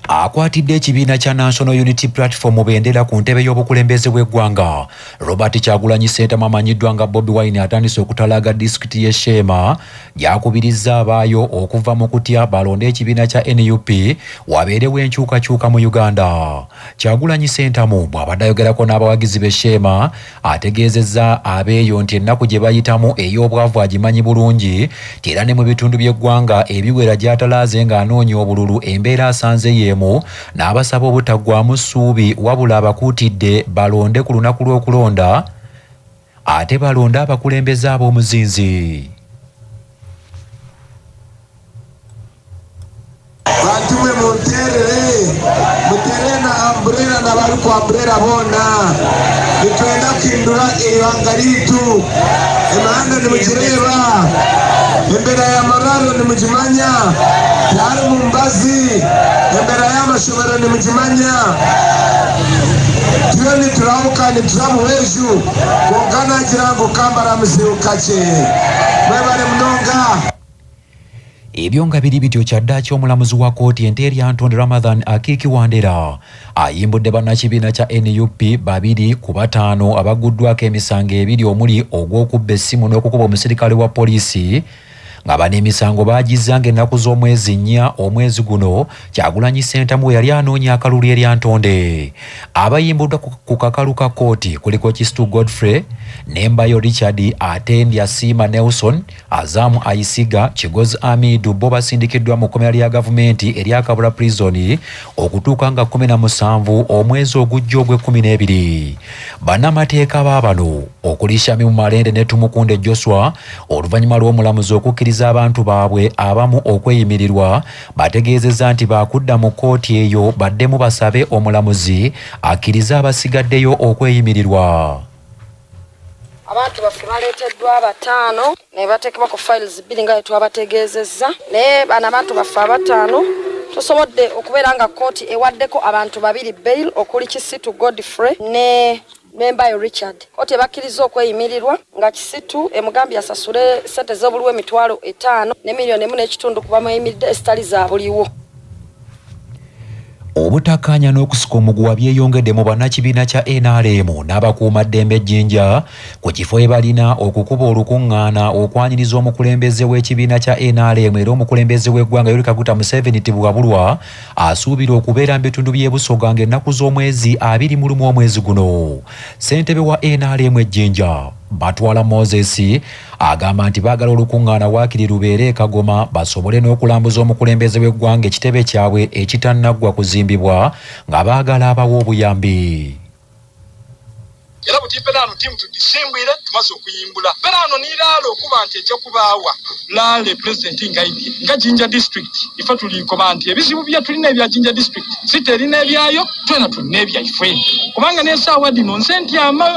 akwatidde ekibiina kya National Unity Platform bendera ku ntebe y'obukulembeze bw'eggwanga. Robert Kyagulanyi Ssentamu amanyiddwa nga Bobi Wine atandise okutalaga disitulikiti y'e Sheema gy'akubirizza abaayo okuva mu kutya balonde ekibiina kya NUP wabeerewo enkyukakyuka mu Uganda. Kyagulanyi Ssentamu bw'abadde ayogerako n'abawagizi b'e Sheema ategeezezza abeeyo nti ennaku gye bayitamu ey'obwavu agimanyi bulungi, era ne mu bitundu by'eggwanga ebiwera gy'atalaaze ng'anoonya obululu embeera asanze yeemu n'abasaba obutaggwaamu ssuubi wabula abakuutidde balonde ku lunaku lw'okulonda ate balonde abakulembeze ab'omuzinzi. Bantu mwe muterere na umbrella na bali ku umbrella bonna nitwenda kuhindura ibanga liitu. Emihanda nimugireba, embera y'amararo nimugimanya, byari mu mbazi, embera y'amashomero nimugimanya. Tuyo nituramuka nituramu hejuru konka nagira ngo kambara muzibuka kye mwebale munonga. Ebyo nga biri bityo kyaddaaki omulamuzi wa kkooti ente erya Ntonde Ramadhan Akiki Wandera ayimbudde bannakibiina kya NUP 2 ku 5 abaguddwako emisango ebiri omuli ogw'okubba essimu n'okukuba omusirikale wa poliisi nga bano emisango baagizza ng'ennaku z'omwezi 4 omwezi guno Kyagulanyi Ssentamu we yali anoonya akalulu erya Ntonde. Abayimbuddwa ku kakalu ka kkooti kuliko Kisitu Godfrey, Nembayo Richard, Atendya Siima Nelson, Azamu Ayisiga, Kigozi Amidu bo basindikiddwa mu kkomera lya gavumenti erya Kabula Prison okutuuka nga 17 omwezi ogujja ogw'e12. Bannamateeka baabano okuli Shamimu Malende ne Tumukunde Joshua oluvannyuma lw'omulamuzi okukkiriza abantu baabwe abamu okweyimirirwa bategeezezza nti baakudda mu kkooti eyo baddemu basabe omulamuzi akkirize abasigaddeyo okweyimirirwa. Abantu baffe baleeteddwa 5 ne bateekebwa ku files 2 nga twabategeezezza, naye bano abantu baffe 5 tusobodde okubeera nga kkooti ewaddeko abantu 2 bail okuli Kisitu Godfrey ne Membayo Richard. Kkooti bakkiriza okweyimirirwa nga Kisitu emugambye asasule ssente z'obuliwo $5 ne $1.5 kuba mweyimiridde ezitali za buliwo. Obutakkaanya n'okusika omuguwa byeyongedde mu bannakibiina kya NRM n'abakuumaddembe Ejjinja ku kifo balina okukuba olukuŋŋaana okwanyiriza omukulembeze w'ekibiina kya NRM era omukulembeze w'eggwanga Yoweri Kaguta Museveni Tibwabulwa asuubira okubeera mu bitundu by'e Busoga ng'ennaku z'omwezi 21 omwezi guno. Ssentebe wa NRM Ejjinja Batwala Moses agamba nti baagala olukuŋŋaana waakiri lubeere e Kagoma basobole n'okulambuza omukulembeze w'eggwanga ekitebe kyabwe ekitannaggwa kuzimbibwa nga baagala abawa obuyambi. Era butiperaano timu tudisimbwire tumaze okuyimbula peraano niiraalo okuba nti ejja kubaawa laale pulezidenti ngaidye nga Jinja district ife tulinkoma nti ebizibu bya tulina ebya Jinja district site erina ebyayo twena tulina ebyaife kubanga n'essaawa dino nze ntyama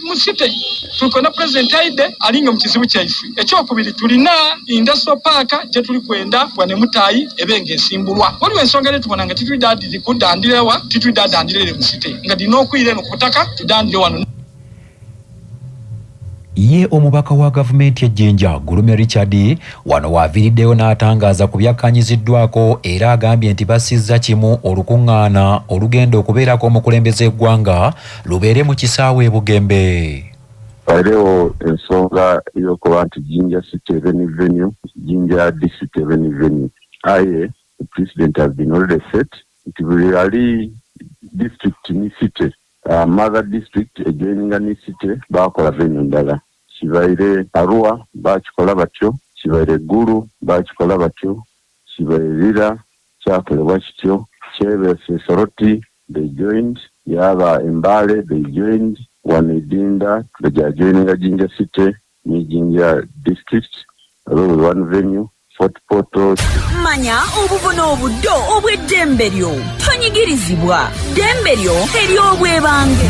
mu site tuliko na pulezidenti aidde alinga mu kizibu kyaife. Ekyokubiri tulina industrial park gye tuli kwenda wane Mutayi ebenga esimbulwa waliwo ensonga letubona nga titwidadiri kudandirewa titwidadandirire mu site nga dina okwire no kutaka tudandire wano. Ye omubaka wa gavumenti Ejjinja Gulume Richard wano waaviriddeyo n'atangaza ku byakkanyiziddwako era agambye nti basizza kimu olukuŋŋaana olugenda okubeerako omukulembeze eggwanga lubeere mu kisaawe e Bugembe. Waliwo ensonga y'okuba nti Jinja City Venue, Jinja District Venue. Aye, the president has been already set. It will really district ni city. Mother district adjoining ni city bakola venue ndala. Kibaire Arua bakikola batyo, kibaire Gulu bakikola batyo, kibaire Lira kyakolebwa kityo, Kyebese Soroti they joined, yaba Embale they joined, Wanedinda they joining Jinja City ni Jinja district, one venue. Fort Portal. Manya obuvuno obuddo obw'eddembe lyo tonyigirizibwa ddembe lyo ery'obwebange.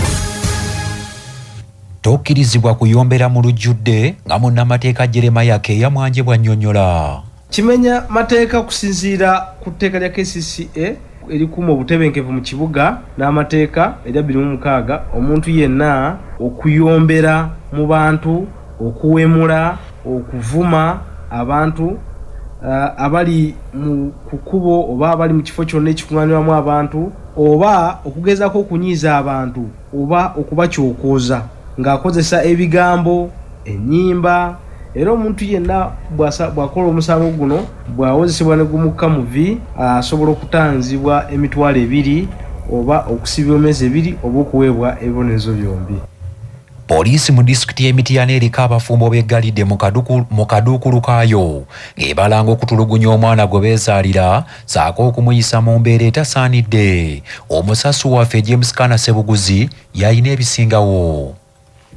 Tokkirizibwa kuyombera mu lujjudde nga munnamateeka Jeremiah Keya Mwanje bw'annyonnyola. Kimenya mateeka kusinziira ku tteeka lya KCCA erikuuma obutebenkevu mu kibuga n'amateeka erya 26 omuntu yenna okuyombera mu bantu okuwemula okuvuma abantu abali mu kukubo oba abali mu kifo kyonna ekikuŋŋaanirwamu abantu oba okugezaako okunyiiza abantu oba okubakyokooza ng'akozesa ebigambo ennyimba era omuntu yenna bw'akola omusango guno bw'awozesebwa ne gumukka mu vi asobola okutanzibwa emitwalo 2 oba okusibwa emyezi 2 oba okuweebwa ebibonerezo byombi. Poliisi mu disitulikiti y'Emityana eriko abafumbo beggalidde mu kaduukulu kaayo ng'ebalanga okutulugunya omwana gwe beezaalira saako okumuyisa mu mbeera etasaanidde. Omusasu waffe James Kana Sebuguzi yalina ebisingawo.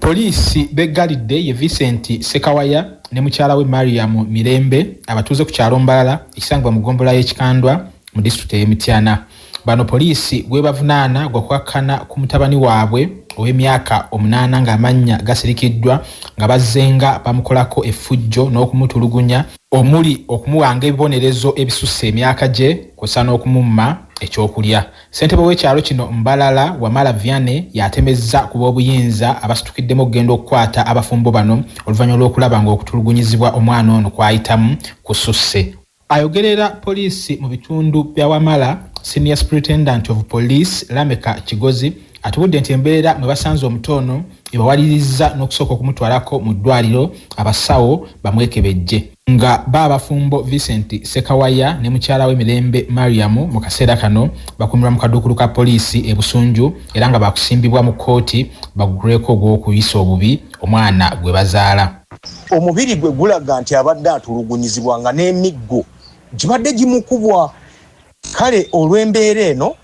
Poliisi beggalidde ye Vincent Sekawaya ne mukyala we Mariam Mirembe abatuuze ku kyalo Mbalala ekisangibwa mu ggombolola y'Ekikandwa mu disitulikiti y'Emityana. Bano poliisi gwe bavunaana gwa kukakkana ku mutabani waabwe ow'emyaka 8 ng'amannya gasirikiddwa nga bazzenga bamukolako effujjo n'okumutulugunya omuli okumuwanga ebibonerezo ebisusse emyaka gye kw'ossa n'okumumma ekyokulya. Ssentebe w'ekyalo kino Mbalala Wamala Vianney yatemezza ku b'obuyinza abasitukiddemu okugenda okukwata abafumbo bano oluvannyuma lw'okulaba ng'okutulugunyizibwa omwana ono kwayitamu kususse. Ayogerera poliisi mu bitundu bya Wamala, Senior Superintendent of Police Lameka Kigozi atubudde nti embeera mwe basanze omutono ebawalirizza n'okusooka okumutwalako mu ddwaliro abasawo bamwekebejje nga baabafumbo Vincent Sekawaya ne mukyala we Mirembe Mariam mu kaseera kano bakumirwa mu kaduukulu ka poliisi e Busunju era nga bakusimbibwa mu kkooti baguleko ogw'okuyisa obubi omwana gwe bazaala. Omubiri gwe gulaga nti abadde atulugunyizibwa nga n'emiggo gibadde gimukubwa. Kale olw'embeera eno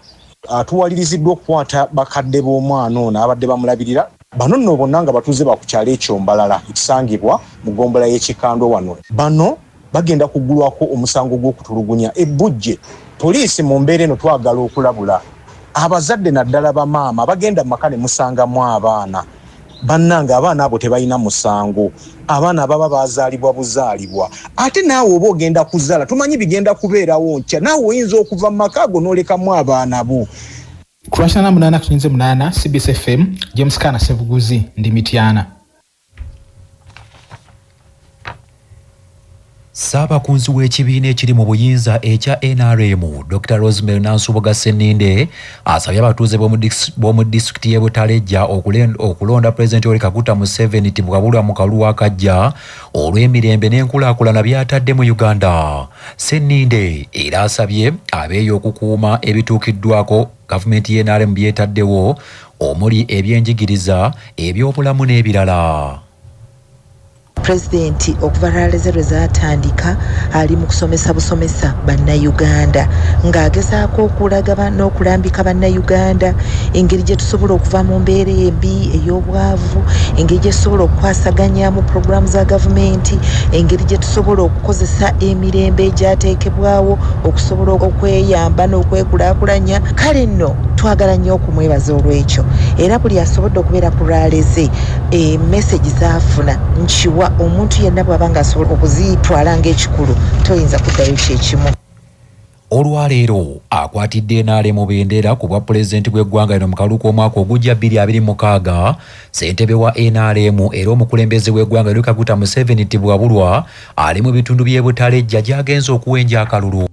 atuwaliriziddwa okukwata bakadde b'omwana ono abadde bamulabirira. Bano nno bonna nga batuuze bakukyalo ekyo Mbalala ekisangibwa mu ggombolola y'Ekikandwa wano. Bano bagenda kuggulwako omusango gw'okutulugunya ebbujje. Poliisi mu mbeera eno twagala okulabula abazadde naddala bamaama bagenda mu maka ne musangamu abaana. Bannanga abaana abo tebalina musango. Abaana baba bazaalibwa buzaalibwa. Ate naawe oba ogenda kuzaala tumanyi bigenda kubeerawo nkya. Naawe oyinza okuva mu maka ago n'olekamu abaana bo. Kurashana 8 CBS FM James Kana Sebuguzi ndi Mityana. Ssaabakunzi w'ekibiina ekiri mu buyinza ekya NRM Dr. Rosemary Nansubuga Senninde asabye abatuuze b'omu disitulikiti y'e Butalejja okulonda Pulezidenti Yoweri Kaguta Museveni tibwabulwa mu kalulu akajja olw'emirembe n'enkulaakulana by'atadde mu Uganda. Senninde era asabye abeeyo okukuuma ebituukiddwako gavumenti y'NRM byetaddewo omuli ebyenjigiriza, ebyobulamu n'ebirala. President okuva lwaleero zaatandika ali mu kusomesa busomesa bannayuganda ng'agezaako okulaga n'okulambika bannayuganda engeri gye tusobola okuva mu mbeera embi ey'obwavu, engeri gye tusobola okukwasaganyamu puroguramu za gavumenti, engeri gye tusobola okukozesa emirembe egyateekebwawo okusobola okweyamba n'okwekulaakulanya. Kale nno twagala nnyo okumwebaza olw'ekyo era buli asobodde okubeera ku lwaleze message zaafuna nkiwa omuntu yenna bw'aba ng'asobola okuzitwala ng'ekikulu toyinza kuddayo kyekimu. Olwaleero akwatidde NRM bendera ku bwa pulezidenti gw'eggwanga lino mu kalulu k'omwaka ogujja 2026. Ssentebe wa NRM era omukulembeze w'eggwanga Yoweri Kaguta Museveni tibwabulwa ali mu bitundu by'e Butalejja gy'agenze okuwenja akalulu.